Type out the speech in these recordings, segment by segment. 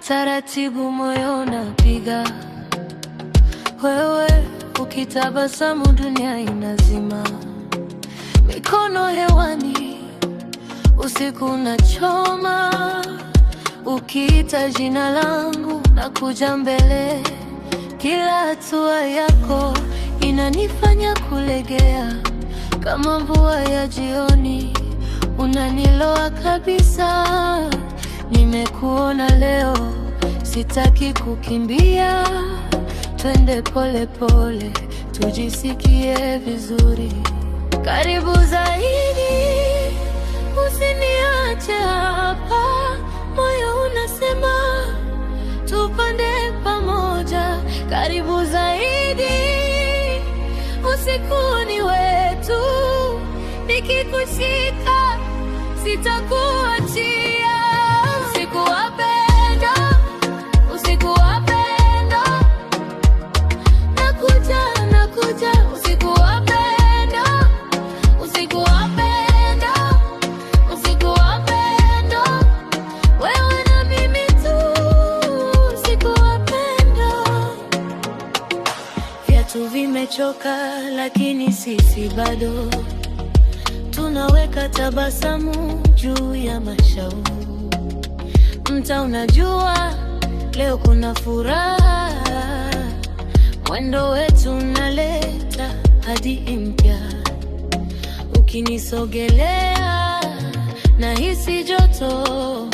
taratibu moyo unapiga. Wewe ukitabasamu dunia inazima. Mikono hewani, usiku unachoma. Ukiita jina langu na kuja mbele. Kila hatua yako inanifanya kulegea. Kama mvua ya jioni, unaniloa kabisa. Nimekuona leo, sitaki kukimbia. Twende pole pole, tujisikie vizuri. Karibu zaidi, usiniache hapa. Moyo unasema tupande pamoja. Karibu zaidi, usiku ni wetu. Nikikushika sitakuachia. Usiku wa pendo, usiku wa pendo. Nakuja, nakuja. Usiku wa pendo, usiku wa pendo. Usiku wa pendo, wewe na mimi tu. Usiku wa pendo. Viatu vimechoka lakini sisi bado tunaweka tabasamu juu ya mashavu. Mtaa unajua leo kuna furaha. Mwendo wetu unaleta hadithi mpya. Ukinisogelea nahisi joto.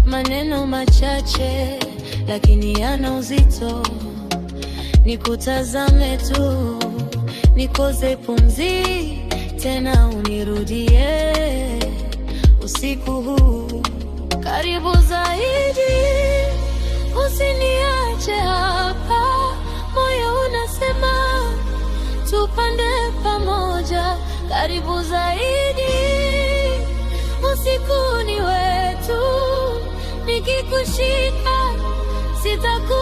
Maneno machache lakini yana uzito. Nikutazame tu, nikoze pumzi tena unirudie usiku huu. Karibu zaidi, usiniache hapa. Moyo unasema tupande pamoja. Karibu zaidi, usiku ni wetu. Nikikushika sitaku